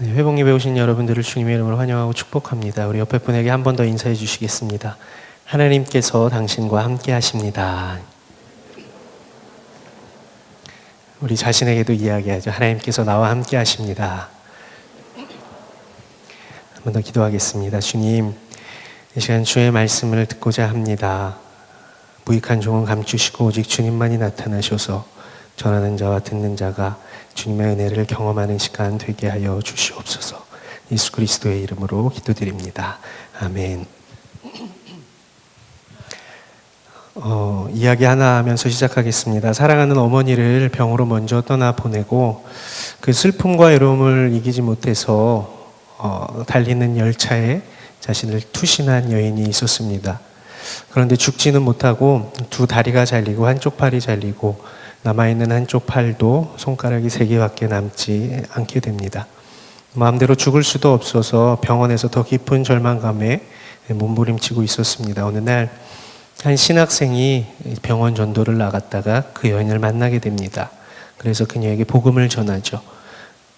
네, 회복 예배 오신 여러분들을 주님의 이름으로 환영하고 축복합니다. 우리 옆에 분에게 한 번 더 인사해 주시겠습니다. 하나님께서 당신과 함께 하십니다. 우리 자신에게도 이야기하죠. 하나님께서 나와 함께 하십니다. 한 번 더 기도하겠습니다. 주님, 이 시간 주의 말씀을 듣고자 합니다. 무익한 종은 감추시고 오직 주님만이 나타나셔서 전하는 자와 듣는 자가 주님의 은혜를 경험하는 시간 되게 하여 주시옵소서. 예수 그리스도의 이름으로 기도드립니다. 아멘. 이야기 하나 하면서 시작하겠습니다. 사랑하는 어머니를 병으로 먼저 떠나보내고 그 슬픔과 외로움을 이기지 못해서 달리는 열차에 자신을 투신한 여인이 있었습니다. 그런데 죽지는 못하고 두 다리가 잘리고 한쪽 팔이 잘리고 남아있는 한쪽 팔도 손가락이 3개밖에 남지 않게 됩니다. 마음대로 죽을 수도 없어서 병원에서 더 깊은 절망감에 몸부림치고 있었습니다. 어느 날 한 신학생이 병원 전도를 나갔다가 그 여인을 만나게 됩니다. 그래서 그녀에게 복음을 전하죠.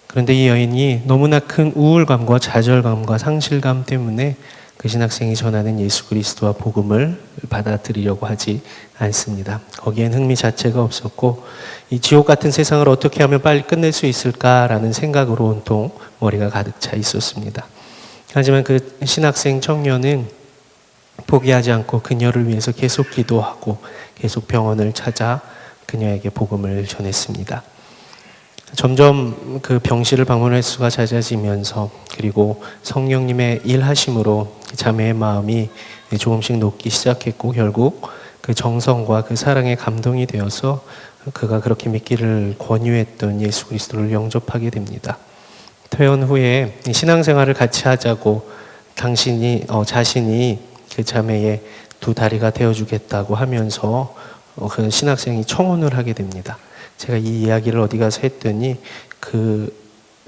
그런데 이 여인이 너무나 큰 우울감과 좌절감과 상실감 때문에 그 신학생이 전하는 예수 그리스도와 복음을 받아들이려고 하지 않습니다. 거기엔 흥미 자체가 없었고 이 지옥 같은 세상을 어떻게 하면 빨리 끝낼 수 있을까라는 생각으로 온통 머리가 가득 차 있었습니다. 하지만 그 신학생 청년은 포기하지 않고 그녀를 위해서 계속 기도하고 계속 병원을 찾아 그녀에게 복음을 전했습니다. 점점 그 병실을 방문 횟수가 잦아지면서 그리고 성령님의 일하심으로 자매의 마음이 조금씩 녹기 시작했고 결국 그 정성과 그 사랑에 감동이 되어서 그가 그렇게 믿기를 권유했던 예수 그리스도를 영접하게 됩니다. 퇴원 후에 신앙생활을 같이 하자고 자신이 그 자매의 두 다리가 되어주겠다고 하면서 그 신학생이 청혼을 하게 됩니다. 제가 이 이야기를 어디 가서 했더니 그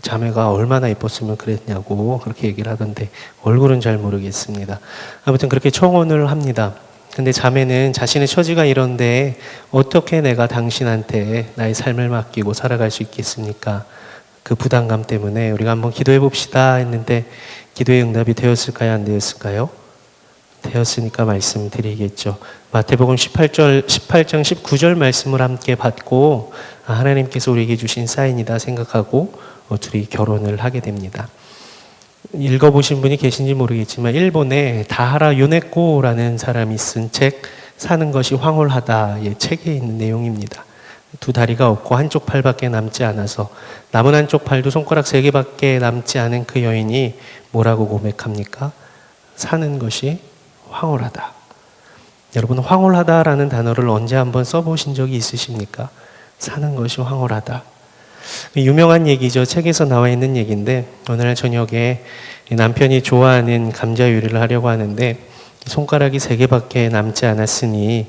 자매가 얼마나 예뻤으면 그랬냐고 그렇게 얘기를 하던데 얼굴은 잘 모르겠습니다. 아무튼 그렇게 청혼을 합니다. 근데 자매는 자신의 처지가 이런데 어떻게 내가 당신한테 나의 삶을 맡기고 살아갈 수 있겠습니까? 그 부담감 때문에 우리가 한번 기도해 봅시다 했는데 기도의 응답이 되었을까요? 안 되었을까요? 되었으니까 말씀드리겠죠. 마태복음 18장 19절 말씀을 함께 받고 하나님께서 우리에게 주신 사인이다 생각하고 둘이 결혼을 하게 됩니다. 읽어보신 분이 계신지 모르겠지만 일본에 다하라 요네코라는 사람이 쓴 책 사는 것이 황홀하다의 책에 있는 내용입니다. 두 다리가 없고 한쪽 팔밖에 남지 않아서 남은 한쪽 팔도 손가락 3개밖에 남지 않은 그 여인이 뭐라고 고백합니까? 사는 것이 황홀하다. 여러분 황홀하다라는 단어를 언제 한번 써보신 적이 있으십니까? 사는 것이 황홀하다. 유명한 얘기죠. 책에서 나와 있는 얘기인데 오늘 저녁에 남편이 좋아하는 감자 요리를 하려고 하는데 손가락이 3개밖에 남지 않았으니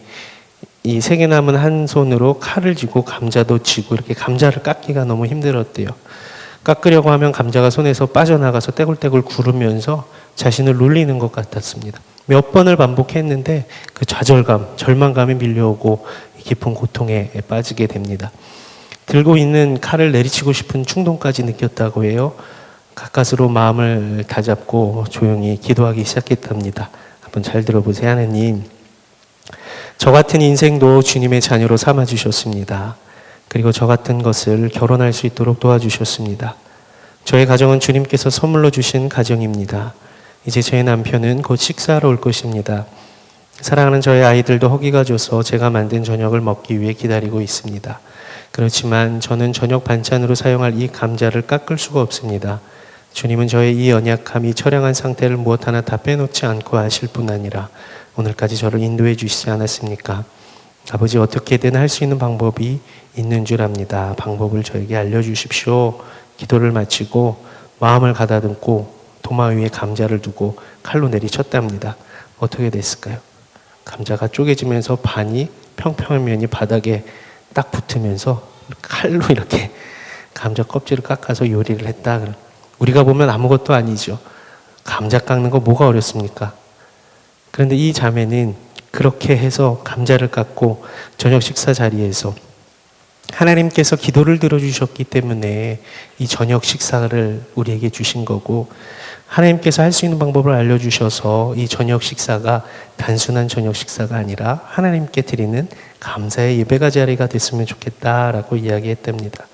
이 3개 남은 한 손으로 칼을 쥐고 감자도 쥐고 이렇게 감자를 깎기가 너무 힘들었대요. 깎으려고 하면 감자가 손에서 빠져나가서 떼굴떼굴 구르면서 자신을 놀리는 것 같았습니다. 몇 번을 반복했는데 그 좌절감, 절망감이 밀려오고 깊은 고통에 빠지게 됩니다. 들고 있는 칼을 내리치고 싶은 충동까지 느꼈다고 해요. 가까스로 마음을 다잡고 조용히 기도하기 시작했답니다. 한번 잘 들어보세요. 하나님, 저 같은 인생도 주님의 자녀로 삼아주셨습니다. 그리고 저 같은 것을 결혼할 수 있도록 도와주셨습니다. 저의 가정은 주님께서 선물로 주신 가정입니다. 이제 저의 남편은 곧 식사하러 올 것입니다. 사랑하는 저의 아이들도 허기가 져서 제가 만든 저녁을 먹기 위해 기다리고 있습니다. 그렇지만 저는 저녁 반찬으로 사용할 이 감자를 깎을 수가 없습니다. 주님은 저의 이 연약함이 처량한 상태를 무엇 하나 다 빼놓지 않고 아실 뿐 아니라 오늘까지 저를 인도해 주시지 않았습니까? 아버지, 어떻게든 할 수 있는 방법이 있는 줄 압니다. 방법을 저에게 알려주십시오. 기도를 마치고 마음을 가다듬고 도마 위에 감자를 두고 칼로 내리쳤답니다. 어떻게 됐을까요? 감자가 쪼개지면서 반이 평평한 면이 바닥에 딱 붙으면서 칼로 이렇게 감자 껍질을 깎아서 요리를 했다. 우리가 보면 아무것도 아니죠. 감자 깎는 거 뭐가 어렵습니까? 그런데 이 자매는 그렇게 해서 감자를 깎고 저녁 식사 자리에서 하나님께서 기도를 들어주셨기 때문에 이 저녁 식사를 우리에게 주신 거고, 하나님께서 할 수 있는 방법을 알려주셔서 이 저녁 식사가 단순한 저녁 식사가 아니라 하나님께 드리는 감사의 예배가 자리가 됐으면 좋겠다라고 이야기했답니다.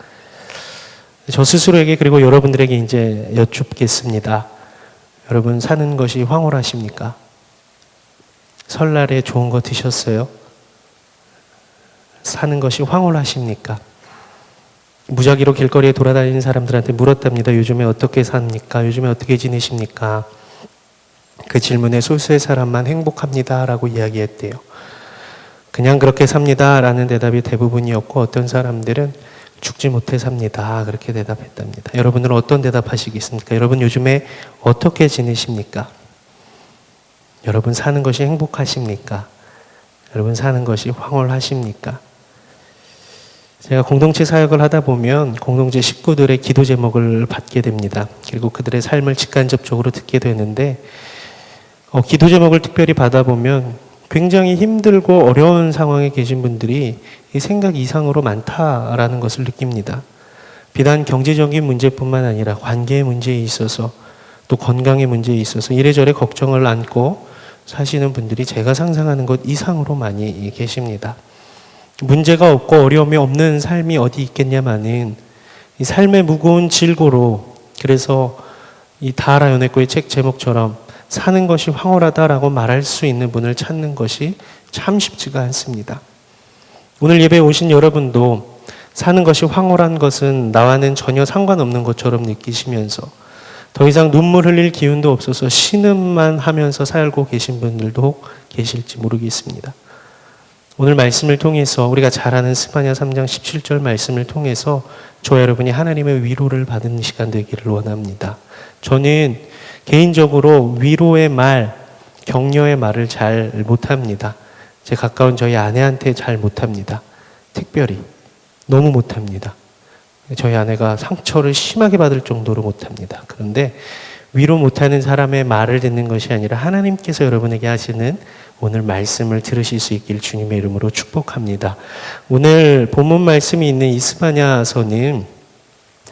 저 스스로에게 그리고 여러분들에게 이제 여쭙겠습니다. 여러분, 사는 것이 황홀하십니까? 설날에 좋은 거 드셨어요? 사는 것이 황홀하십니까? 무작위로 길거리에 돌아다니는 사람들한테 물었답니다. 요즘에 어떻게 삽니까? 요즘에 어떻게 지내십니까? 그 질문에 소수의 사람만 행복합니다 라고 이야기했대요. 그냥 그렇게 삽니다 라는 대답이 대부분이었고, 어떤 사람들은 죽지 못해 삽니다 그렇게 대답했답니다. 여러분들은 어떤 대답하시겠습니까? 여러분 요즘에 어떻게 지내십니까? 여러분 사는 것이 행복하십니까? 여러분 사는 것이 황홀하십니까? 제가 공동체 사역을 하다 보면 공동체 식구들의 기도 제목을 받게 됩니다. 그리고 그들의 삶을 직간접적으로 듣게 되는데, 기도 제목을 특별히 받아보면 굉장히 힘들고 어려운 상황에 계신 분들이 이 생각 이상으로 많다라는 것을 느낍니다. 비단 경제적인 문제뿐만 아니라 관계의 문제에 있어서, 또 건강의 문제에 있어서 이래저래 걱정을 안고 사시는 분들이 제가 상상하는 것 이상으로 많이 계십니다. 문제가 없고 어려움이 없는 삶이 어디 있겠냐마는 이 삶의 무거운 질고로, 그래서 이 다하라 연애고의 책 제목처럼 사는 것이 황홀하다라고 말할 수 있는 분을 찾는 것이 참 쉽지가 않습니다. 오늘 예배에 오신 여러분도 사는 것이 황홀한 것은 나와는 전혀 상관없는 것처럼 느끼시면서 더 이상 눈물 흘릴 기운도 없어서 신음만 하면서 살고 계신 분들도 계실지 모르겠습니다. 오늘 말씀을 통해서, 우리가 잘 아는 스바냐 3장 17절 말씀을 통해서 저와 여러분이 하나님의 위로를 받는 시간 되기를 원합니다. 저는 개인적으로 위로의 말, 격려의 말을 잘 못합니다. 제 가까운 저희 아내한테 잘 못합니다. 특별히 너무 못합니다. 저희 아내가 상처를 심하게 받을 정도로 못합니다. 그런데 위로 못하는 사람의 말을 듣는 것이 아니라 하나님께서 여러분에게 하시는 오늘 말씀을 들으실 수 있길 주님의 이름으로 축복합니다. 오늘 본문 말씀이 있는 이 스바냐서는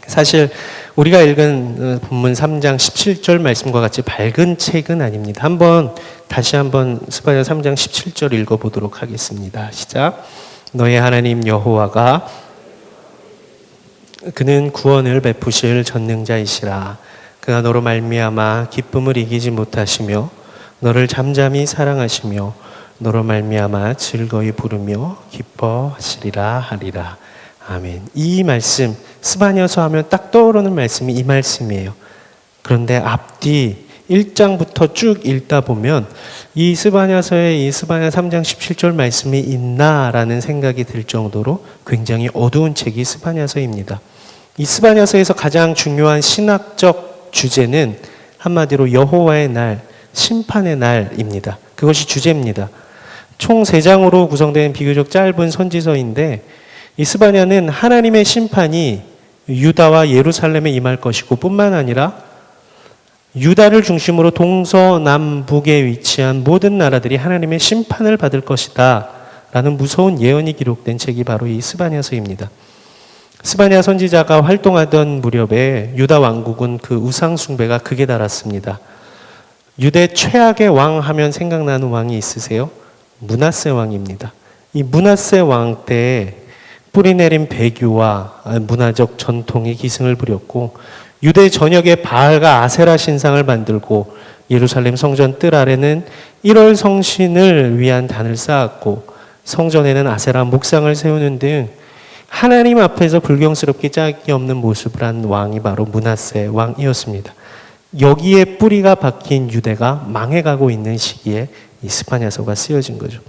사실 우리가 읽은 본문 3장 17절 말씀과 같이 밝은 책은 아닙니다. 다시 한번 스바냐 3장 17절 읽어보도록 하겠습니다. 시작. 너의 하나님 여호와가 그는 구원을 베푸실 전능자이시라. 그가 너로 말미암아 기쁨을 이기지 못하시며 너를 잠잠히 사랑하시며 너로 말미암아 즐거이 부르며 기뻐하시리라 하리라. 아멘. 이 말씀, 스바냐서 하면 딱 떠오르는 말씀이 이 말씀이에요. 그런데 앞뒤 1장부터 쭉 읽다 보면 이 스바냐서에 이 스바냐 3장 17절 말씀이 있나라는 생각이 들 정도로 굉장히 어두운 책이 스바냐서입니다. 이 스바냐서에서 가장 중요한 신학적 주제는 한마디로 여호와의 날, 심판의 날입니다. 그것이 주제입니다. 총 3장으로 구성된 비교적 짧은 선지서인데, 이 스바냐는 하나님의 심판이 유다와 예루살렘에 임할 것이고 뿐만 아니라 유다를 중심으로 동서남북에 위치한 모든 나라들이 하나님의 심판을 받을 것이다 라는 무서운 예언이 기록된 책이 바로 이 스바냐서입니다. 스바냐 선지자가 활동하던 무렵에 유다 왕국은 그 우상 숭배가 극에 달았습니다. 유대 최악의 왕 하면 생각나는 왕이 있으세요? 므낫세 왕입니다. 이 므낫세 왕 때 뿌리내린 배교와 문화적 전통이 기승을 부렸고, 유대 전역에 바알과 아세라 신상을 만들고 예루살렘 성전 뜰 아래는 1월 성신을 위한 단을 쌓았고 성전에는 아세라 목상을 세우는 등 하나님 앞에서 불경스럽게 짝이 없는 모습을 한 왕이 바로 므낫세 왕이었습니다. 여기에 뿌리가 박힌 유대가 망해가고 있는 시기에 이 스바냐서가 쓰여진 거죠.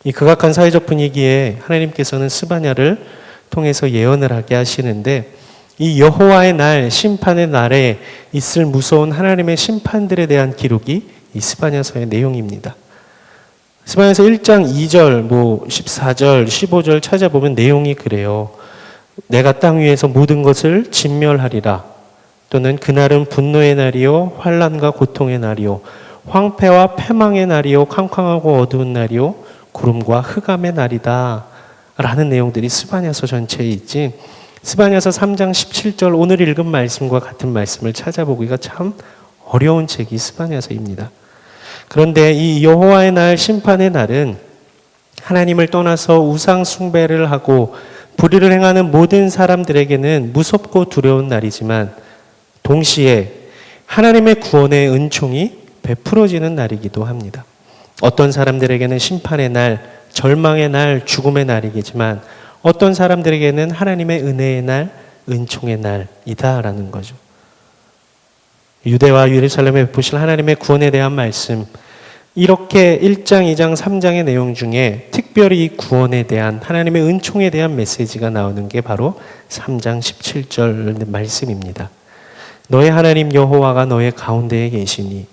이 극악한 사회적 분위기에 하나님께서는 스바냐를 통해서 예언을 하게 하시는데, 이 여호와의 날, 심판의 날에 있을 무서운 하나님의 심판들에 대한 기록이 이 스바냐서의 내용입니다. 스바냐서 1장 2절, 14절, 15절 찾아보면 내용이 그래요. 내가 땅 위에서 모든 것을 진멸하리라. 또는 그날은 분노의 날이요 환난과 고통의 날이요 황폐와 패망의 날이요 캄캄하고 어두운 날이요 구름과 흑암의 날이다 라는 내용들이 스바냐서 전체에 있지, 스바냐서 3장 17절 오늘 읽은 말씀과 같은 말씀을 찾아보기가 참 어려운 책이 스바냐서입니다. 그런데 이 여호와의 날, 심판의 날은 하나님을 떠나서 우상 숭배를 하고 불의를 행하는 모든 사람들에게는 무섭고 두려운 날이지만 동시에 하나님의 구원의 은총이 베풀어지는 날이기도 합니다. 어떤 사람들에게는 심판의 날, 절망의 날, 죽음의 날이겠지만 어떤 사람들에게는 하나님의 은혜의 날, 은총의 날이다라는 거죠. 유대와 예루살렘에 베푸실 하나님의 구원에 대한 말씀, 이렇게 1장, 2장, 3장의 내용 중에 특별히 구원에 대한 하나님의 은총에 대한 메시지가 나오는 게 바로 3장 17절 말씀입니다. 너의 하나님 여호와가 너의 가운데에 계시니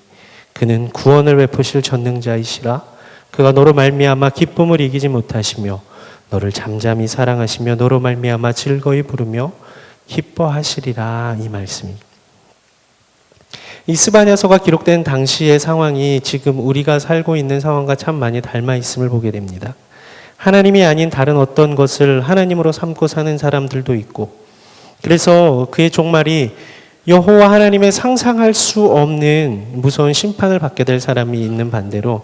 그는 구원을 베푸실 전능자이시라. 그가 너로 말미암아 기쁨을 이기지 못하시며 너를 잠잠히 사랑하시며 너로 말미암아 즐거이 부르며 기뻐하시리라. 이 말씀입니다. 이 스바냐서가 기록된 당시의 상황이 지금 우리가 살고 있는 상황과 참 많이 닮아 있음을 보게 됩니다. 하나님이 아닌 다른 어떤 것을 하나님으로 삼고 사는 사람들도 있고, 그래서 그의 종말이 여호와 하나님의 상상할 수 없는 무서운 심판을 받게 될 사람이 있는 반대로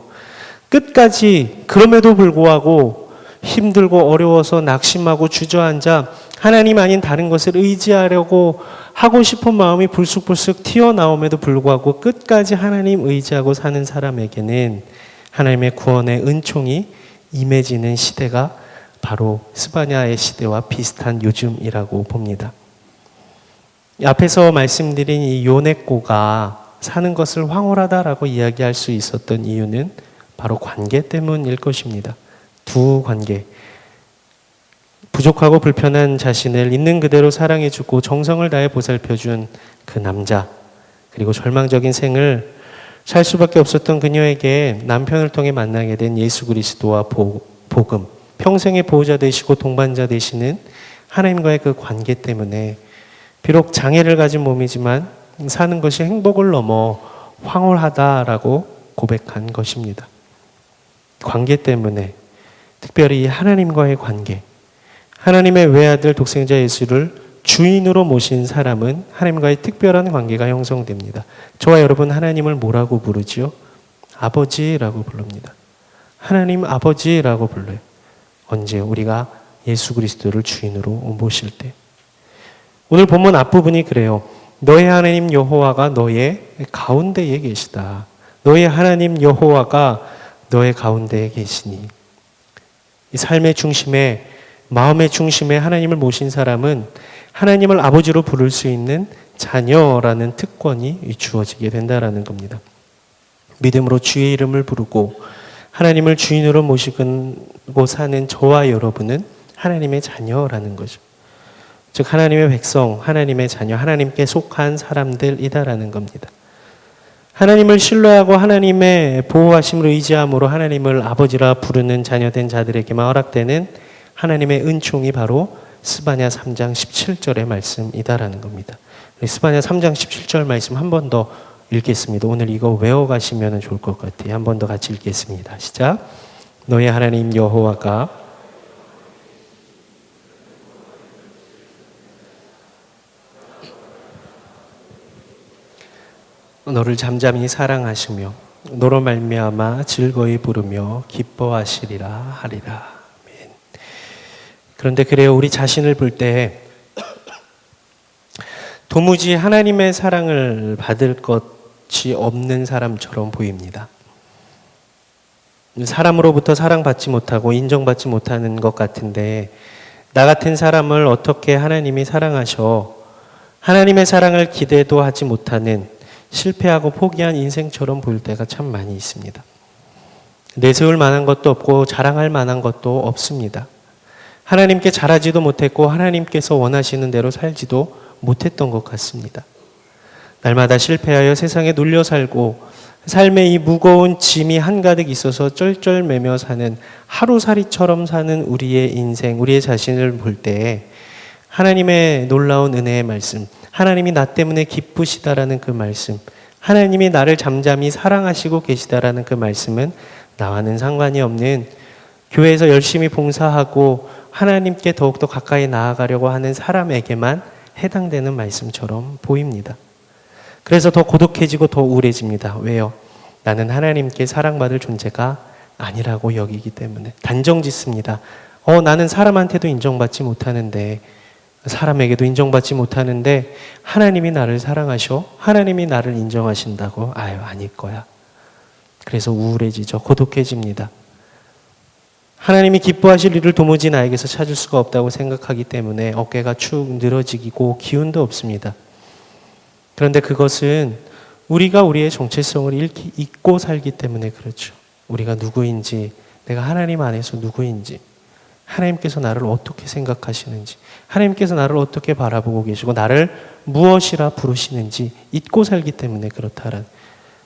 끝까지 그럼에도 불구하고 힘들고 어려워서 낙심하고 주저앉아 하나님 아닌 다른 것을 의지하려고 하고 싶은 마음이 불쑥불쑥 튀어나옴에도 불구하고 끝까지 하나님 의지하고 사는 사람에게는 하나님의 구원의 은총이 임해지는 시대가 바로 스바냐의 시대와 비슷한 요즘이라고 봅니다. 앞에서 말씀드린 이 요네코가 사는 것을 황홀하다라고 이야기할 수 있었던 이유는 바로 관계 때문일 것입니다. 두 관계. 부족하고 불편한 자신을 있는 그대로 사랑해주고 정성을 다해 보살펴준 그 남자, 그리고 절망적인 생을 살 수밖에 없었던 그녀에게 남편을 통해 만나게 된 예수 그리스도와 복음, 평생의 보호자 되시고 동반자 되시는 하나님과의 그 관계 때문에 비록 장애를 가진 몸이지만 사는 것이 행복을 넘어 황홀하다라고 고백한 것입니다. 관계 때문에, 특별히 하나님과의 관계, 하나님의 외아들 독생자 예수를 주인으로 모신 사람은 하나님과의 특별한 관계가 형성됩니다. 저와 여러분 하나님을 뭐라고 부르지요? 아버지라고 부릅니다. 하나님 아버지라고 불러요. 언제? 우리가 예수 그리스도를 주인으로 모실 때. 오늘 본문 앞부분이 그래요. 너의 하나님 여호와가 너의 가운데에 계시다. 너의 하나님 여호와가 너의 가운데에 계시니. 이 삶의 중심에, 마음의 중심에 하나님을 모신 사람은 하나님을 아버지로 부를 수 있는 자녀라는 특권이 주어지게 된다라는 겁니다. 믿음으로 주의 이름을 부르고 하나님을 주인으로 모시고 사는 저와 여러분은 하나님의 자녀라는 거죠. 즉 하나님의 백성, 하나님의 자녀, 하나님께 속한 사람들이다라는 겁니다. 하나님을 신뢰하고 하나님의 보호하심을 의지함으로 하나님을 아버지라 부르는 자녀된 자들에게만 허락되는 하나님의 은총이 바로 스바냐 3장 17절의 말씀이다라는 겁니다. 스바냐 3장 17절 말씀 한 번 더 읽겠습니다. 오늘 이거 외워가시면 좋을 것 같아요. 한 번 더 같이 읽겠습니다. 시작. 너의 하나님 여호와가 너를 잠잠히 사랑하시며 너로 말미암아 즐거이 부르며 기뻐하시리라 하리라. 아멘. 그런데 그래요, 우리 자신을 볼 때 도무지 하나님의 사랑을 받을 것이 없는 사람처럼 보입니다. 사람으로부터 사랑받지 못하고 인정받지 못하는 것 같은데, 나 같은 사람을 어떻게 하나님이 사랑하셔? 하나님의 사랑을 기대도 하지 못하는, 실패하고 포기한 인생처럼 보일 때가 참 많이 있습니다. 내세울 만한 것도 없고 자랑할 만한 것도 없습니다. 하나님께 잘하지도 못했고 하나님께서 원하시는 대로 살지도 못했던 것 같습니다. 날마다 실패하여 세상에 눌려 살고 삶의 이 무거운 짐이 한가득 있어서 쩔쩔매며 사는, 하루살이처럼 사는 우리의 인생, 우리의 자신을 볼 때 하나님의 놀라운 은혜의 말씀, 하나님이 나 때문에 기쁘시다라는 그 말씀, 하나님이 나를 잠잠히 사랑하시고 계시다라는 그 말씀은 나와는 상관이 없는, 교회에서 열심히 봉사하고 하나님께 더욱더 가까이 나아가려고 하는 사람에게만 해당되는 말씀처럼 보입니다. 그래서 더 고독해지고 더 우울해집니다. 왜요? 나는 하나님께 사랑받을 존재가 아니라고 여기기 때문에. 단정 짓습니다. 나는 사람한테도 인정받지 못하는데, 사람에게도 인정받지 못하는데 하나님이 나를 사랑하셔? 하나님이 나를 인정하신다고? 아닐 거야. 그래서 우울해지죠. 고독해집니다. 하나님이 기뻐하실 일을 도무지 나에게서 찾을 수가 없다고 생각하기 때문에 어깨가 축 늘어지고 기운도 없습니다. 그런데 그것은 우리가 우리의 정체성을 잊고 살기 때문에 그렇죠. 우리가 누구인지, 내가 하나님 안에서 누구인지, 하나님께서 나를 어떻게 생각하시는지, 하나님께서 나를 어떻게 바라보고 계시고 나를 무엇이라 부르시는지 잊고 살기 때문에 그렇다는,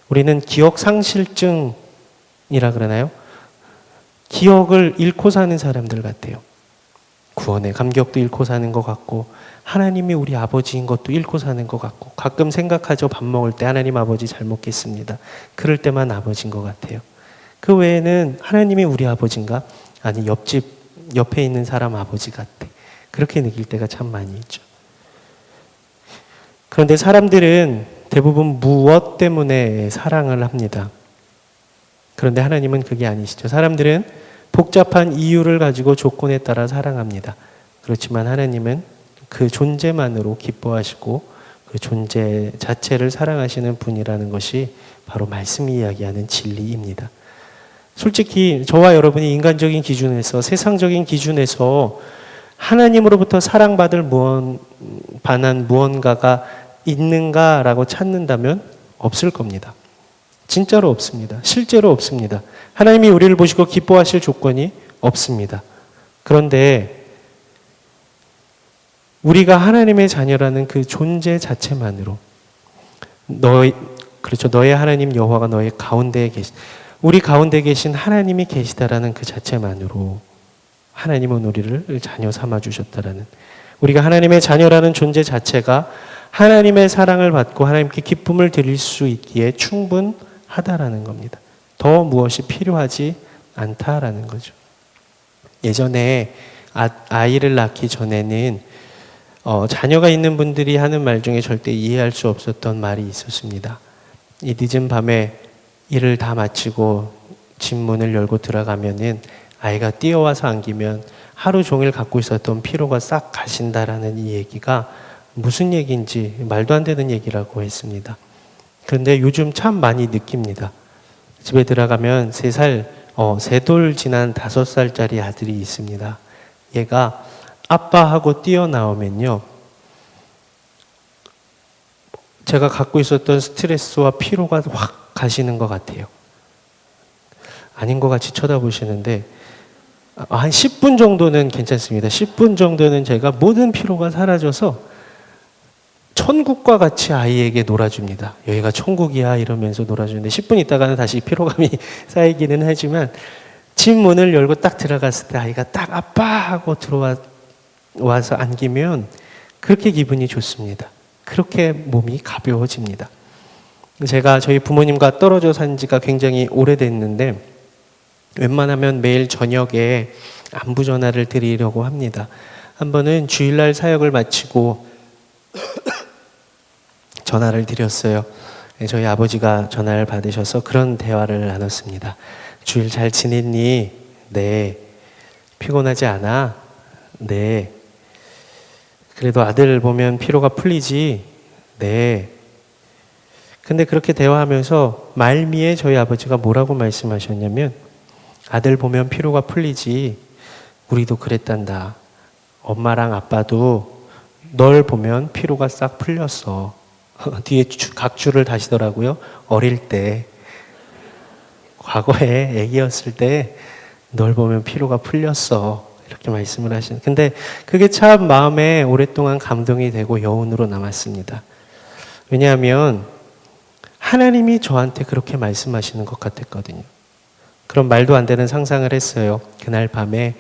우리는 기억 상실증이라 그러나요? 기억을 잃고 사는 사람들 같아요. 구원의 감격도 잃고 사는 것 같고, 하나님이 우리 아버지인 것도 잃고 사는 것 같고, 가끔 생각하죠. 밥 먹을 때 하나님 아버지 잘 먹겠습니다. 그럴 때만 아버지인 것 같아요. 그 외에는 하나님이 우리 아버지인가? 아니, 옆에 있는 사람 아버지 같아. 그렇게 느낄 때가 참 많이 있죠. 그런데 사람들은 대부분 무엇 때문에 사랑을 합니다. 그런데 하나님은 그게 아니시죠. 사람들은 복잡한 이유를 가지고 조건에 따라 사랑합니다. 그렇지만 하나님은 그 존재만으로 기뻐하시고 그 존재 자체를 사랑하시는 분이라는 것이 바로 말씀이 이야기하는 진리입니다. 솔직히 저와 여러분이 인간적인 기준에서, 세상적인 기준에서 하나님으로부터 사랑받을 반한 무언가가 있는가라고 찾는다면 없을 겁니다. 진짜로 없습니다. 실제로 없습니다. 하나님이 우리를 보시고 기뻐하실 조건이 없습니다. 그런데 우리가 하나님의 자녀라는 그 존재 자체만으로, 너의 하나님 여호와가 너의 가운데에 우리 가운데 계신 하나님이 계시다라는 그 자체만으로 하나님은 우리를 자녀 삼아 주셨다라는, 우리가 하나님의 자녀라는 존재 자체가 하나님의 사랑을 받고 하나님께 기쁨을 드릴 수 있기에 충분하다라는 겁니다. 더 무엇이 필요하지 않다라는 거죠. 예전에 아이를 낳기 전에는 자녀가 있는 분들이 하는 말 중에 절대 이해할 수 없었던 말이 있었습니다. 이 늦은 밤에 일을 다 마치고 집 문을 열고 들어가면은 아이가 뛰어와서 안기면 하루 종일 갖고 있었던 피로가 싹 가신다라는 이 얘기가 무슨 얘기인지 말도 안 되는 얘기라고 했습니다. 그런데 요즘 참 많이 느낍니다. 집에 들어가면 3돌 지난 5살짜리 아들이 있습니다. 얘가 아빠하고 뛰어나오면요, 제가 갖고 있었던 스트레스와 피로가 확 가시는 것 같아요. 아닌 것 같이 쳐다보시는데 한 10분 정도는 괜찮습니다. 10분 정도는 제가 모든 피로가 사라져서 천국과 같이 아이에게 놀아줍니다. 여기가 천국이야 이러면서 놀아주는데 10분 있다가는 다시 피로감이 쌓이기는 하지만 집 문을 열고 딱 들어갔을 때 아이가 딱 아빠 하고 들어와서 안기면 그렇게 기분이 좋습니다. 그렇게 몸이 가벼워집니다. 제가 저희 부모님과 떨어져 산 지가 굉장히 오래됐는데 웬만하면 매일 저녁에 안부 전화를 드리려고 합니다. 한 번은 주일날 사역을 마치고 전화를 드렸어요. 저희 아버지가 전화를 받으셔서 그런 대화를 나눴습니다. 주일 잘 지냈니? 네. 피곤하지 않아? 네. 그래도 아들 보면 피로가 풀리지? 네. 근데 그렇게 대화하면서 말미에 저희 아버지가 뭐라고 말씀하셨냐면, 아들 보면 피로가 풀리지, 우리도 그랬단다. 엄마랑 아빠도 널 보면 피로가 싹 풀렸어. 뒤에 각주를 다시더라고요. 어릴 때, 과거에 애기였을 때 널 보면 피로가 풀렸어. 이렇게 말씀을 하시는. 근데 그게 참 마음에 오랫동안 감동이 되고 여운으로 남았습니다. 왜냐하면 하나님이 저한테 그렇게 말씀하시는 것 같았거든요. 그런 말도 안 되는 상상을 했어요. 그날 밤에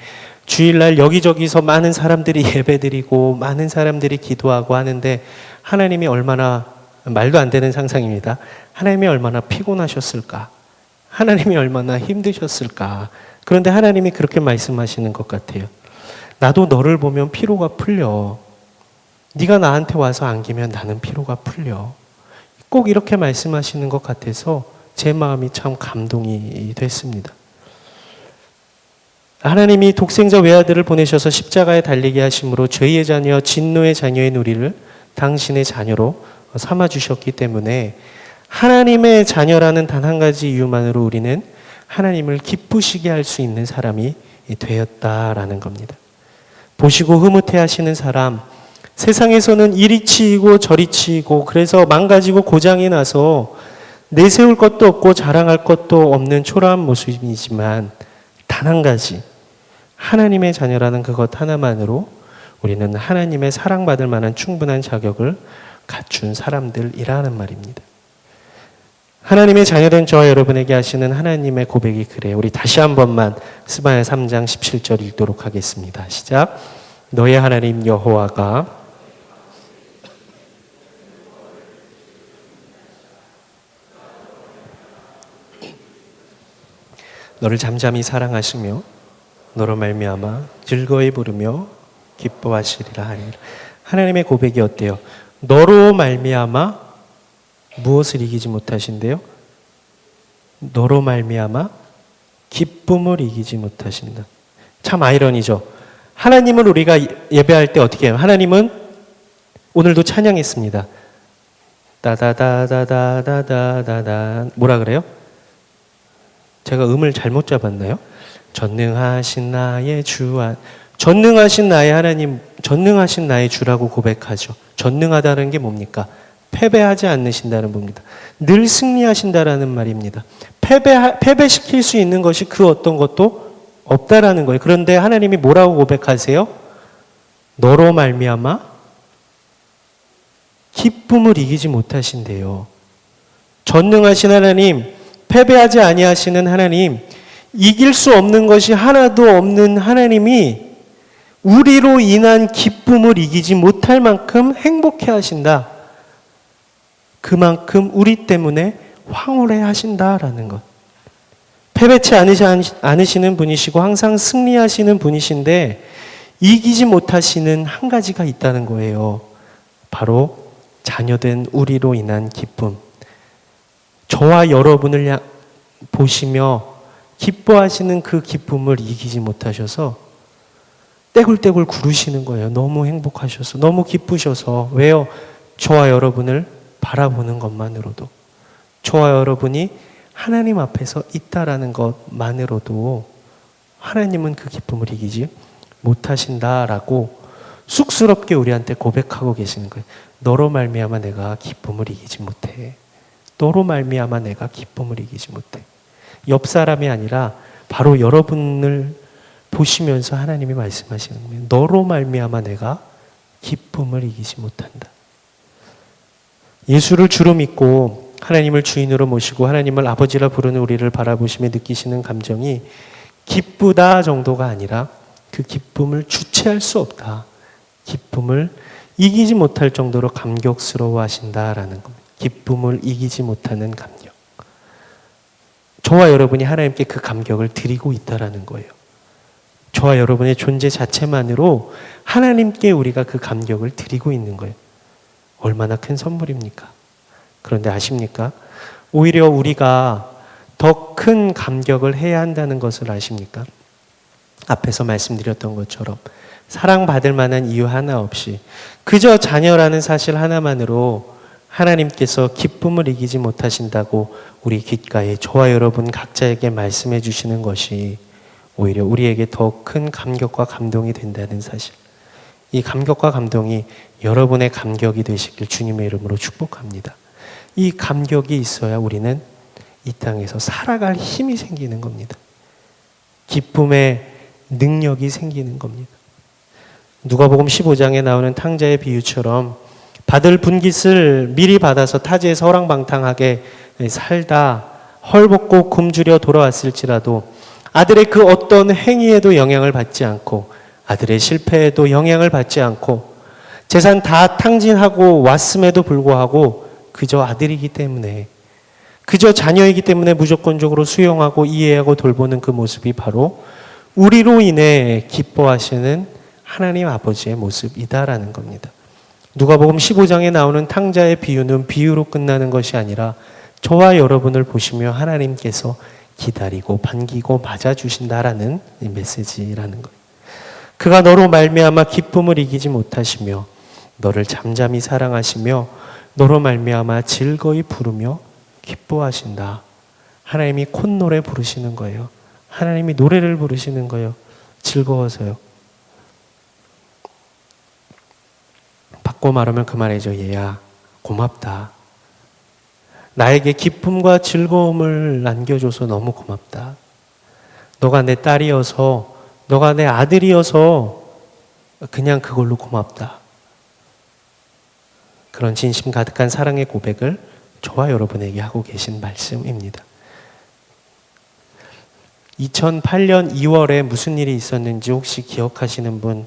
주일날 여기저기서 많은 사람들이 예배드리고 많은 사람들이 기도하고 하는데 하나님이 얼마나, 말도 안 되는 상상입니다. 하나님이 얼마나 피곤하셨을까? 하나님이 얼마나 힘드셨을까? 그런데 하나님이 그렇게 말씀하시는 것 같아요. 나도 너를 보면 피로가 풀려. 네가 나한테 와서 안기면 나는 피로가 풀려. 꼭 이렇게 말씀하시는 것 같아서 제 마음이 참 감동이 됐습니다. 하나님이 독생자 외아들을 보내셔서 십자가에 달리게 하심으로 죄의 자녀, 진노의 자녀인 우리를 당신의 자녀로 삼아주셨기 때문에 하나님의 자녀라는 단 한 가지 이유만으로 우리는 하나님을 기쁘시게 할 수 있는 사람이 되었다라는 겁니다. 보시고 흐뭇해 하시는 사람, 세상에서는 이리 치이고 저리 치이고 그래서 망가지고 고장이 나서 내세울 것도 없고 자랑할 것도 없는 초라한 모습이지만 단 한 가지, 하나님의 자녀라는 그것 하나만으로 우리는 하나님의 사랑받을 만한 충분한 자격을 갖춘 사람들이라는 말입니다. 하나님의 자녀된 저와 여러분에게 하시는 하나님의 고백이 그래요. 우리 다시 한 번만 스바야 3장 17절 읽도록 하겠습니다. 시작. 너의 하나님 여호와가 너를 잠잠히 사랑하시며 너로 말미암아 즐거이 부르며 기뻐하시리라 하리라. 하나님의 고백이 어때요? 너로 말미암아 무엇을 이기지 못하신대요? 너로 말미암아 기쁨을 이기지 못하신다. 참 아이러니죠. 하나님을 우리가 예배할 때 어떻게 해요? 하나님은 오늘도 찬양했습니다. 따다다다다다다다 뭐라 그래요? 제가 음을 잘못 잡았나요? 전능하신 나의 주와 전능하신 나의 하나님, 전능하신 나의 주라고 고백하죠. 전능하다는 게 뭡니까? 패배하지 않으신다는 겁니다. 늘 승리하신다라는 말입니다. 패배시킬 수 있는 것이 그 어떤 것도 없다라는 거예요. 그런데 하나님이 뭐라고 고백하세요? 너로 말미암아 기쁨을 이기지 못하신대요. 전능하신 하나님, 패배하지 아니하시는 하나님, 이길 수 없는 것이 하나도 없는 하나님이 우리로 인한 기쁨을 이기지 못할 만큼 행복해 하신다. 그만큼 우리 때문에 황홀해 하신다라는 것. 패배치 않으시는 분이시고 항상 승리하시는 분이신데 이기지 못하시는 한 가지가 있다는 거예요. 바로 자녀된 우리로 인한 기쁨. 저와 여러분을 보시며 기뻐하시는 그 기쁨을 이기지 못하셔서 떼굴떼굴 구르시는 거예요. 너무 행복하셔서, 너무 기쁘셔서. 왜요? 저와 여러분을 바라보는 것만으로도, 저와 여러분이 하나님 앞에서 있다라는 것만으로도 하나님은 그 기쁨을 이기지 못하신다라고 쑥스럽게 우리한테 고백하고 계시는 거예요. 너로 말미암아 내가 기쁨을 이기지 못해. 너로 말미암아 내가 기쁨을 이기지 못해. 옆 사람이 아니라 바로 여러분을 보시면서 하나님이 말씀하시는 거예요. 너로 말미암아 내가 기쁨을 이기지 못한다. 예수를 주로 믿고 하나님을 주인으로 모시고 하나님을 아버지라 부르는 우리를 바라보시며 느끼시는 감정이 기쁘다 정도가 아니라 그 기쁨을 주체할 수 없다. 기쁨을 이기지 못할 정도로 감격스러워 하신다라는 겁니다. 기쁨을 이기지 못하는 감격. 저와 여러분이 하나님께 그 감격을 드리고 있다라는 거예요. 저와 여러분의 존재 자체만으로 하나님께 우리가 그 감격을 드리고 있는 거예요. 얼마나 큰 선물입니까? 그런데 아십니까? 오히려 우리가 더 큰 감격을 해야 한다는 것을 아십니까? 앞에서 말씀드렸던 것처럼 사랑받을 만한 이유 하나 없이 그저 자녀라는 사실 하나만으로 하나님께서 기쁨을 이기지 못하신다고 우리 귓가에 저와 여러분 각자에게 말씀해 주시는 것이 오히려 우리에게 더 큰 감격과 감동이 된다는 사실. 이 감격과 감동이 여러분의 감격이 되시길 주님의 이름으로 축복합니다. 이 감격이 있어야 우리는 이 땅에서 살아갈 힘이 생기는 겁니다. 기쁨의 능력이 생기는 겁니다. 누가복음 15장에 나오는 탕자의 비유처럼 받을 분깃을 미리 받아서 타지에서 허랑방탕하게 살다 헐벗고 굶주려 돌아왔을지라도 아들의 그 어떤 행위에도 영향을 받지 않고 아들의 실패에도 영향을 받지 않고 재산 다 탕진하고 왔음에도 불구하고 그저 아들이기 때문에 그저 자녀이기 때문에 무조건적으로 수용하고 이해하고 돌보는 그 모습이 바로 우리로 인해 기뻐하시는 하나님 아버지의 모습이다라는 겁니다. 누가복음 15장에 나오는 탕자의 비유는 비유로 끝나는 것이 아니라 저와 여러분을 보시며 하나님께서 기다리고 반기고 맞아주신다라는 메시지라는 거예요. 그가 너로 말미암아 기쁨을 이기지 못하시며 너를 잠잠히 사랑하시며 너로 말미암아 즐거이 부르며 기뻐하신다. 하나님이 콧노래 부르시는 거예요. 하나님이 노래를 부르시는 거예요. 즐거워서요. 바꿔 말하면 그 말이죠. 얘야, 고맙다. 나에게 기쁨과 즐거움을 안겨줘서 너무 고맙다. 너가 내 딸이어서, 너가 내 아들이어서 그냥 그걸로 고맙다. 그런 진심 가득한 사랑의 고백을 저와 여러분에게 하고 계신 말씀입니다. 2008년 2월에 무슨 일이 있었는지 혹시 기억하시는 분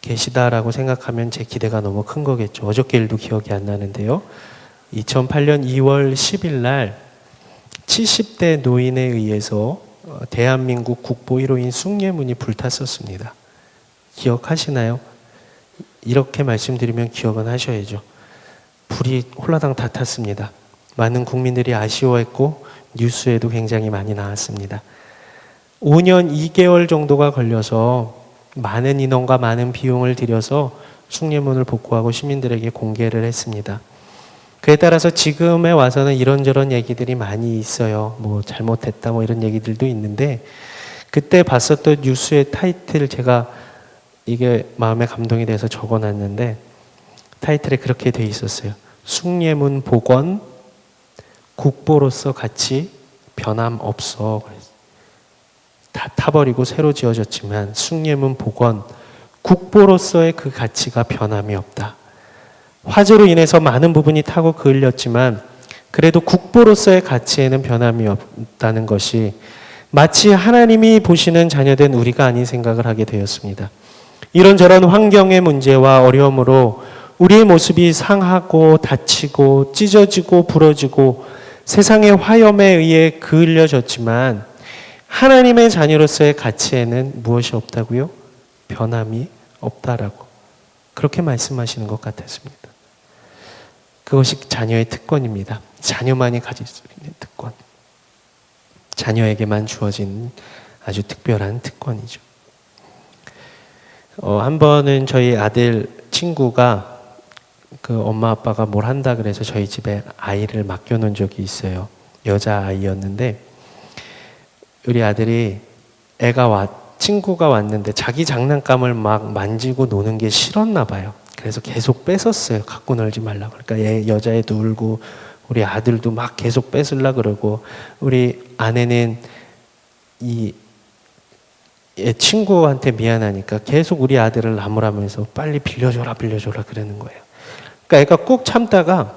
계시다라고 생각하면 제 기대가 너무 큰 거겠죠. 어저께 일도 기억이 안 나는데요. 2008년 2월 10일 날 70대 노인에 의해서 대한민국 국보 1호인 숭례문이 불탔었습니다. 기억하시나요? 이렇게 말씀드리면 기억은 하셔야죠. 불이 홀라당 다 탔습니다. 많은 국민들이 아쉬워했고 뉴스에도 굉장히 많이 나왔습니다. 5년 2개월 정도가 걸려서 많은 인원과 많은 비용을 들여서 숭례문을 복구하고 시민들에게 공개를 했습니다. 그에 따라서 지금에 와서는 이런저런 얘기들이 많이 있어요. 뭐 잘못했다 뭐 이런 얘기들도 있는데 그때 봤었던 뉴스의 타이틀 제가 이게 마음에 감동이 돼서 적어놨는데 타이틀에 그렇게 돼 있었어요. 숭례문 복원 국보로서 가치 변함없어. 다 타버리고 새로 지어졌지만 숭례문 복원 국보로서의 그 가치가 변함이 없다. 화재로 인해서 많은 부분이 타고 그을렸지만 그래도 국보로서의 가치에는 변함이 없다는 것이 마치 하나님이 보시는 자녀된 우리가 아닌 생각을 하게 되었습니다. 이런저런 환경의 문제와 어려움으로 우리의 모습이 상하고 다치고 찢어지고 부러지고 세상의 화염에 의해 그을려졌지만 하나님의 자녀로서의 가치에는 무엇이 없다고요? 변함이 없다라고 그렇게 말씀하시는 것 같았습니다. 그것이 자녀의 특권입니다. 자녀만이 가질 수 있는 특권. 자녀에게만 주어진 아주 특별한 특권이죠. 한 번은 저희 아들 친구가 그 엄마 아빠가 뭘 한다 그래서 저희 집에 아이를 맡겨놓은 적이 있어요. 여자아이였는데 우리 아들이 친구가 왔는데 자기 장난감을 막 만지고 노는 게 싫었나 봐요. 그래서 계속 뺏었어요. 갖고 놀지 말라고. 그러니까 여자애도 울고 우리 아들도 막 계속 뺏으려고 그러고 우리 아내는 얘 친구한테 미안하니까 계속 우리 아들을 나무라면서 빨리 빌려줘라 그러는 거예요. 그러니까 애가 꾹 참다가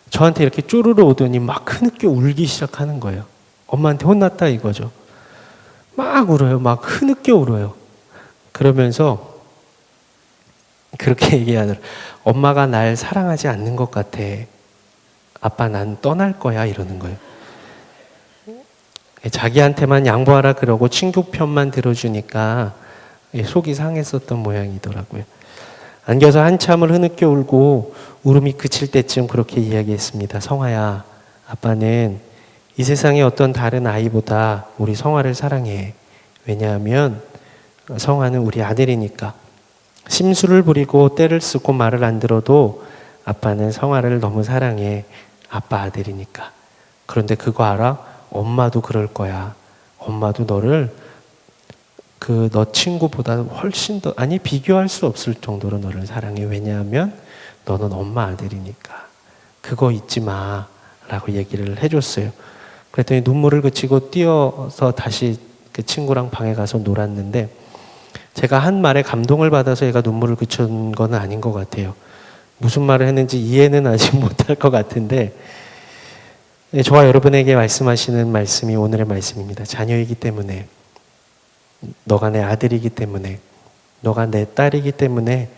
저한테 이렇게 쪼르르 오더니 막 흐느껴 울기 시작하는 거예요. 엄마한테 혼났다 이거죠. 막 울어요. 막 흐느껴 울어요. 그러면서 그렇게 얘기하더라고요. 엄마가 날 사랑하지 않는 것 같아. 아빠 난 떠날 거야 이러는 거예요. 자기한테만 양보하라 그러고 친구 편만 들어주니까 속이 상했었던 모양이더라고요. 안겨서 한참을 흐느껴 울고 울음이 그칠 때쯤 그렇게 이야기했습니다. 성아야, 아빠는 이 세상의 어떤 다른 아이보다 우리 성아를 사랑해. 왜냐하면 성아는 우리 아들이니까. 심술을 부리고 때를 쓰고 말을 안 들어도 아빠는 성아를 너무 사랑해. 아빠 아들이니까. 그런데 그거 알아? 엄마도 그럴 거야. 엄마도 너를 너 친구보다 훨씬 더 비교할 수 없을 정도로 너를 사랑해. 왜냐하면 너는 엄마 아들이니까. 그거 잊지 마 라고 얘기를 해줬어요. 그랬더니 눈물을 그치고 뛰어서 다시 그 친구랑 방에 가서 놀았는데 제가 한 말에 감동을 받아서 얘가 눈물을 그친 건 아닌 것 같아요. 무슨 말을 했는지 이해는 아직 못할 것 같은데 저와 여러분에게 말씀하시는 말씀이 오늘의 말씀입니다. 자녀이기 때문에, 너가 내 아들이기 때문에, 너가 내 딸이기 때문에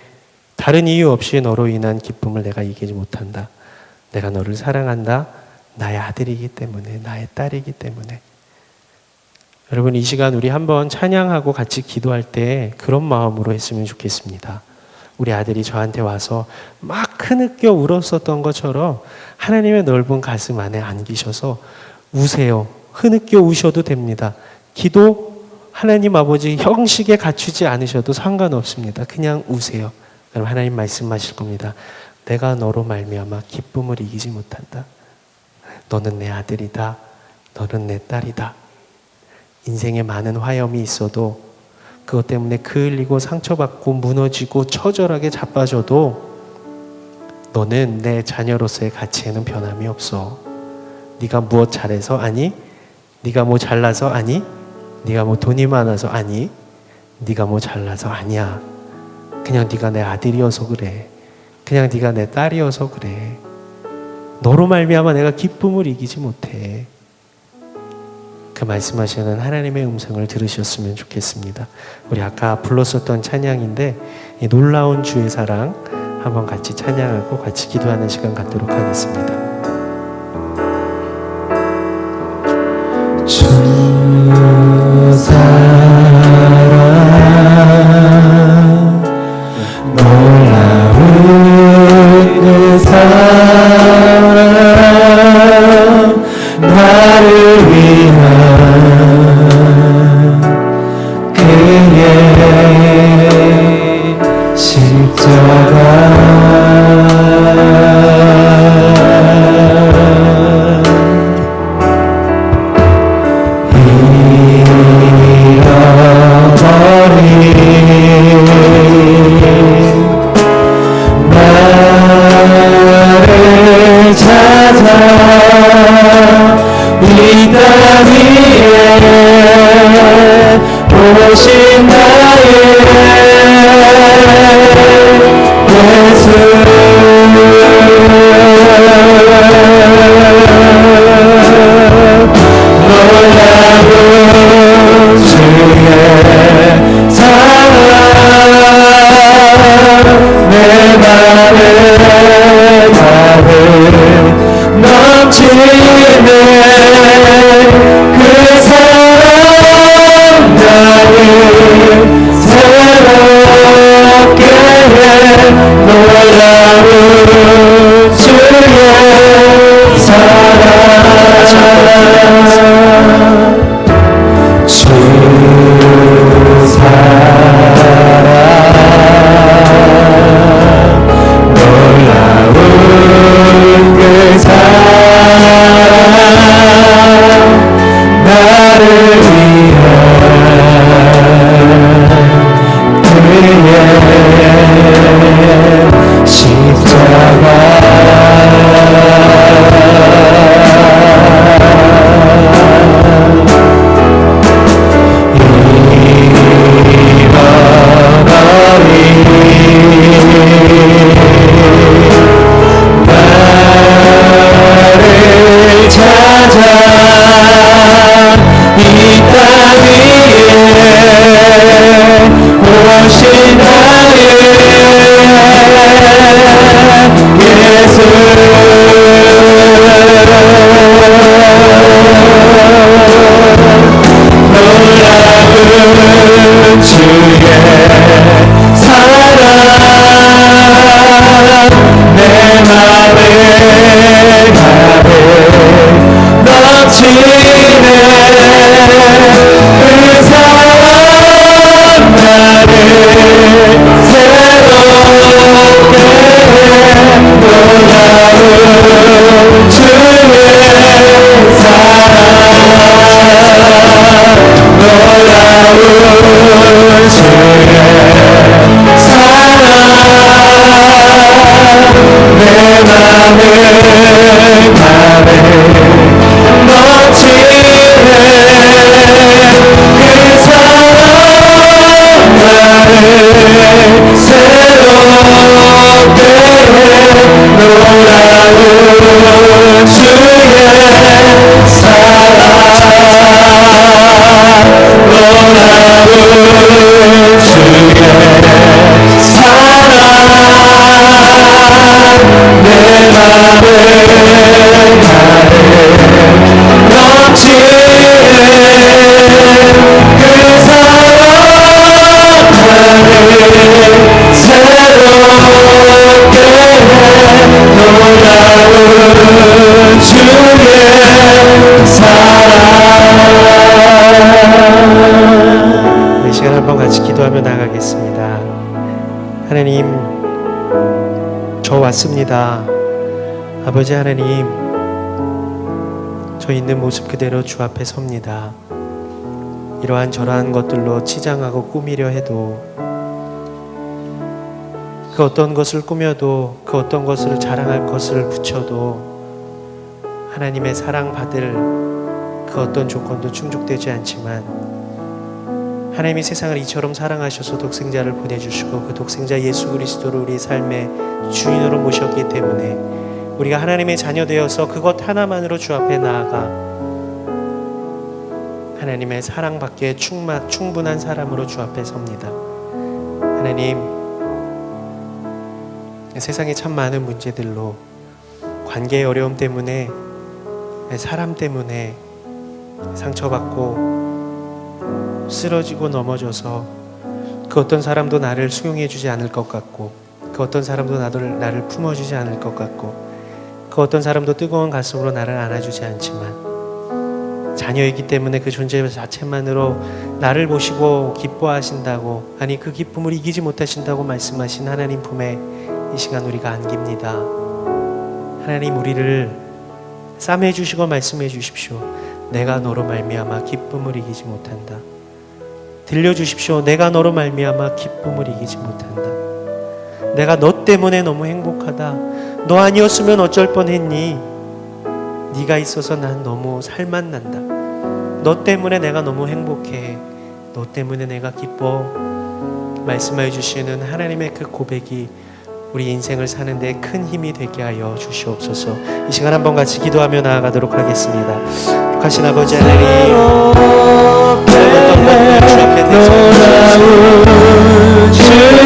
다른 이유 없이 너로 인한 기쁨을 내가 이기지 못한다. 내가 너를 사랑한다. 나의 아들이기 때문에, 나의 딸이기 때문에. 여러분, 이 시간 우리 한번 찬양하고 같이 기도할 때 그런 마음으로 했으면 좋겠습니다. 우리 아들이 저한테 와서 막 흐느껴 울었었던 것처럼 하나님의 넓은 가슴 안에 안기셔서 우세요. 흐느껴 우셔도 됩니다. 기도 하나님 아버지 형식에 갖추지 않으셔도 상관없습니다. 그냥 우세요. 그럼 하나님 말씀하실 겁니다. 내가 너로 말미암아 기쁨을 이기지 못한다. 너는 내 아들이다. 너는 내 딸이다. 인생에 많은 화염이 있어도 그것 때문에 그을리고 상처받고 무너지고 처절하게 자빠져도 너는 내 자녀로서의 가치에는 변함이 없어. 네가 무엇 잘해서? 아니. 네가 뭐 잘나서? 아니. 네가 뭐 돈이 많아서? 아니. 네가 뭐 잘나서? 아니야. 그냥 네가 내 아들이어서 그래. 그냥 네가 내 딸이어서 그래. 너로 말미암아 내가 기쁨을 이기지 못해. 그 말씀하시는 하나님의 음성을 들으셨으면 좋겠습니다. 우리 아까 불렀었던 찬양인데 이 놀라운 주의 사랑 한번 같이 찬양하고 같이 기도하는 시간 갖도록 하겠습니다. 주 사랑 놀라운 그 사랑 나를 위한 그의 십자가 나를 찾아 이 땅 위에 오신 나의 예수 놀라운 주의 사랑 내 맘에 가득 넘치네 그 사랑 나를 새롭게 해 놀라운 주의 사랑 주 사랑 놀라운 그 사랑 나를 위한 그의 십자가 나를 하나님, 저 왔습니다. 아버지 하나님, 저 있는 모습 그대로 주 앞에 섭니다. 이러한 저러한 것들로 치장하고 꾸미려 해도, 그 어떤 것을 꾸며도, 그 어떤 것을 자랑할 것을 붙여도 하나님의 사랑받을 그 어떤 조건도 충족되지 않지만, 하나님이 세상을 이처럼 사랑하셔서 독생자를 보내주시고 그 독생자 예수 그리스도를 우리 삶의 주인으로 모셨기 때문에 우리가 하나님의 자녀 되어서 그것 하나만으로 주 앞에 나아가 하나님의 사랑받기에 충분한 사람으로 주 앞에 섭니다. 하나님, 세상에 참 많은 문제들로, 관계의 어려움 때문에, 사람 때문에 상처받고 쓰러지고 넘어져서 그 어떤 사람도 나를 수용해 주지 않을 것 같고, 그 어떤 사람도 나를 품어주지 않을 것 같고, 그 어떤 사람도 뜨거운 가슴으로 나를 안아주지 않지만, 자녀이기 때문에 그 존재 자체만으로 나를 보시고 기뻐하신다고, 아니 그 기쁨을 이기지 못하신다고 말씀하신 하나님 품에 이 시간 우리가 안깁니다. 하나님, 우리를 싸매 주시고 말씀해 주십시오. 내가 너로 말미암아 기쁨을 이기지 못한다. 들려주십시오. 내가 너로 말미암아 기쁨을 이기지 못한다. 내가 너 때문에 너무 행복하다. 너 아니었으면 어쩔 뻔했니? 네가 있어서 난 너무 살맛난다. 너 때문에 내가 너무 행복해. 너 때문에 내가 기뻐. 말씀하여 주시는 하나님의 그 고백이 우리 인생을 사는데 큰 힘이 되게 하여 주시옵소서. 이 시간 한번 같이 기도하며 나아가도록 하겠습니다. 하신 아버지 하나님, 어떤 것들 주 앞에 내세워주시옵소서. 주의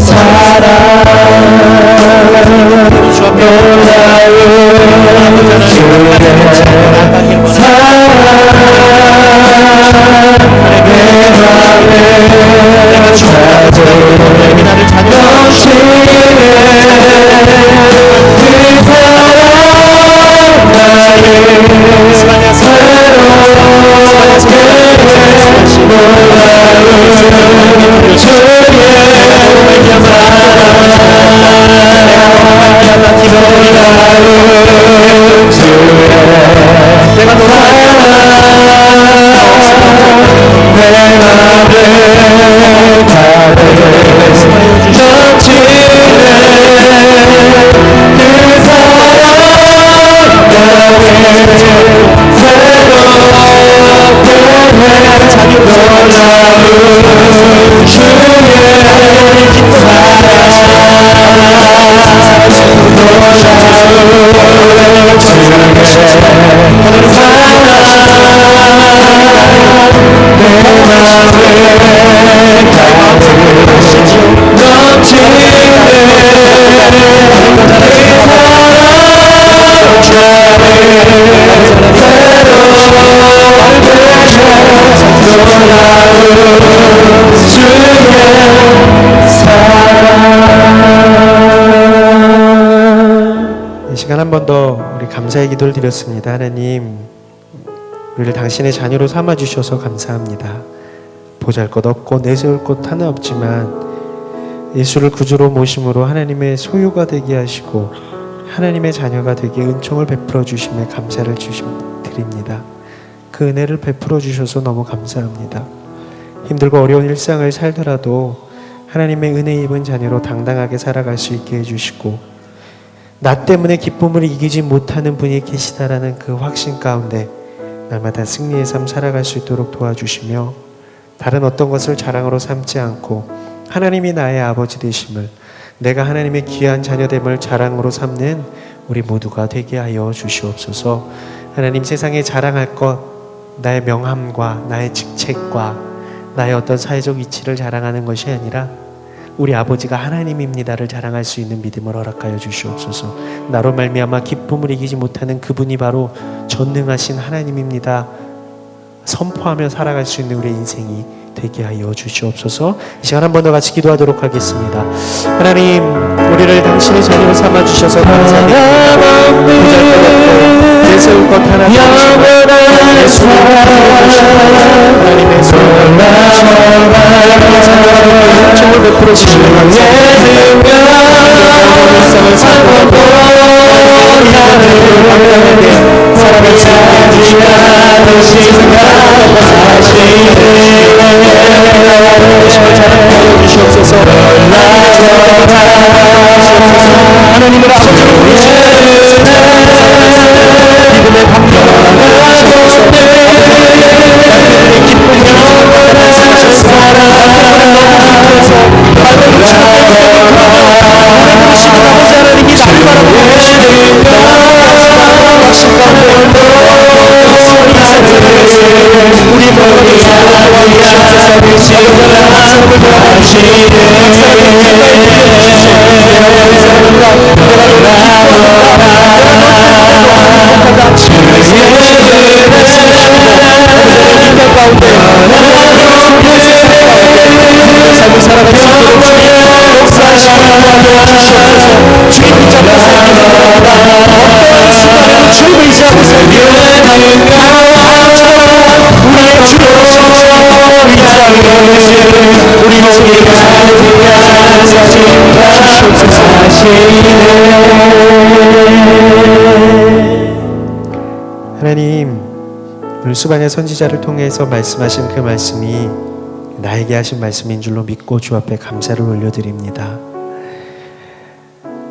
사랑 주 앞에 내가 주 앞에 나를 한 번 더 우리 감사의 기도를 드렸습니다. 하나님, 우리를 당신의 자녀로 삼아주셔서 감사합니다. 보잘것없고 내세울 것 하나 없지만 예수를 구주로 모심으로 하나님의 소유가 되게 하시고 하나님의 자녀가 되게 은총을 베풀어 주심에 감사를 드립니다. 그 은혜를 베풀어 주셔서 너무 감사합니다. 힘들고 어려운 일상을 살더라도 하나님의 은혜 입은 자녀로 당당하게 살아갈 수 있게 해주시고, 나 때문에 기쁨을 이기지 못하는 분이 계시다라는 그 확신 가운데 날마다 승리의 삶 살아갈 수 있도록 도와주시며, 다른 어떤 것을 자랑으로 삼지 않고 하나님이 나의 아버지 되심을, 내가 하나님의 귀한 자녀됨을 자랑으로 삼는 우리 모두가 되게 하여 주시옵소서. 하나님, 세상에 자랑할 것, 나의 명함과 나의 직책과 나의 어떤 사회적 위치를 자랑하는 것이 아니라 우리 아버지가 하나님입니다를 자랑할 수 있는 믿음을 허락하여 주시옵소서. 나로 말미암아 기쁨을 이기지 못하는 그분이 바로 전능하신 하나님입니다 선포하며 살아갈 수 있는 우리의 인생이 되게 하여 주시옵소서. 이 시간 한 번 더 같이 기도하도록 하겠습니다. 하나님, 우리를 당신의 자녀로 삼아주셔서 감사드립니다. 보잘것없고 위에 세울 것 하나님 영원한 사랑 하나님의 성을 베풀어 주시는 감사합니다. 일상을 살고 사랑을 주시옵소서. 하나님을 아버지로 믿음의 하나님, 오늘 수반의 선지자를 통해서 말씀하신 그 말씀이 나에게 하신 말씀인 줄로 믿고 주 앞에 감사를 올려드립니다.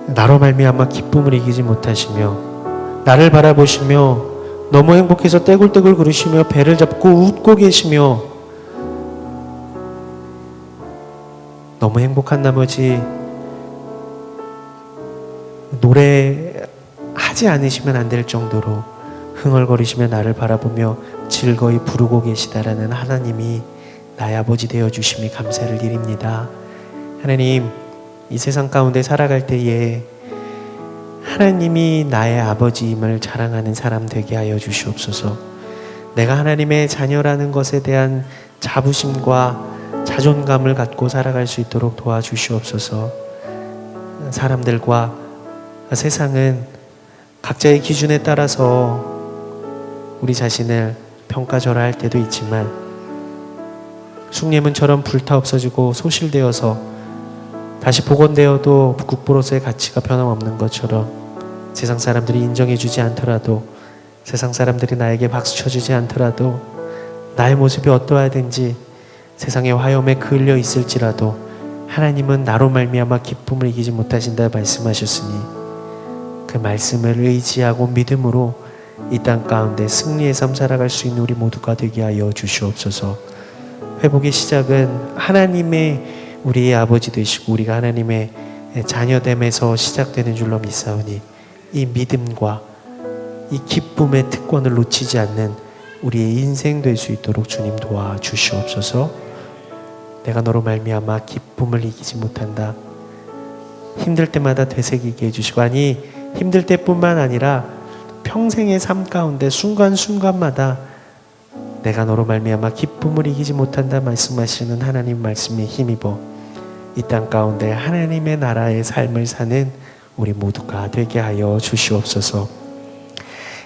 나로 말미암아 기쁨을 이기지 못하시며 나를 바라보시며 너무 행복해서 떼굴떼굴 그러시며 배를 잡고 웃고 계시며 너무 행복한 나머지 노래하지 않으시면 안 될 정도로 흥얼거리시며 나를 바라보며 즐거이 부르고 계시다라는 하나님이 나의 아버지 되어주심이 감사를 드립니다. 하나님, 이 세상 가운데 살아갈 때에 하나님이 나의 아버지임을 자랑하는 사람 되게 하여 주시옵소서. 내가 하나님의 자녀라는 것에 대한 자부심과 자존감을 갖고 살아갈 수 있도록 도와주시옵소서. 사람들과 세상은 각자의 기준에 따라서 우리 자신을 평가절하할 때도 있지만 숭례문처럼 불타 없어지고 소실되어서 다시 복원되어도 국보로서의 가치가 변함없는 것처럼 세상 사람들이 인정해주지 않더라도 세상 사람들이 나에게 박수 쳐주지 않더라도 나의 모습이 어떠하든지 세상의 화염에 그을려 있을지라도 하나님은 나로 말미암아 기쁨을 이기지 못하신다 말씀하셨으니 그 말씀을 의지하고 믿음으로 이 땅 가운데 승리의 삶 살아갈 수 있는 우리 모두가 되게 하여 주시옵소서. 회복의 시작은 하나님의 우리의 아버지 되시고 우리가 하나님의 자녀됨에서 시작되는 줄로 믿사오니 이 믿음과 이 기쁨의 특권을 놓치지 않는 우리의 인생 될 수 있도록 주님 도와주시옵소서. 내가 너로 말미암아 기쁨을 이기지 못한다. 힘들 때마다 되새기게 해주시고, 아니 힘들 때뿐만 아니라 평생의 삶 가운데 순간순간마다 내가 너로 말미암아 기쁨을 이기지 못한다 말씀하시는 하나님 말씀에 힘입어 이 땅 가운데 하나님의 나라의 삶을 사는 우리 모두가 되게 하여 주시옵소서.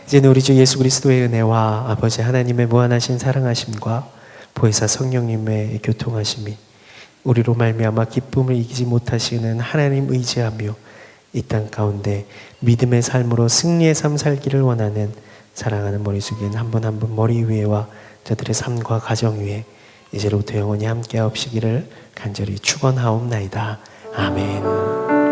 이제는 우리 주 예수 그리스도의 은혜와 아버지 하나님의 무한하신 사랑하심과 보혜사 성령님의 교통하심이 우리로 말미암아 기쁨을 이기지 못하시는 하나님 의지하며 이 땅 가운데 믿음의 삶으로 승리의 삶 살기를 원하는 사랑하는 머리 숙인 한 분 한 분 머리 위에와 저들의 삶과 가정 위에 이제로부터 영원히 함께 하옵시기를 간절히 축원하옵나이다. 아멘.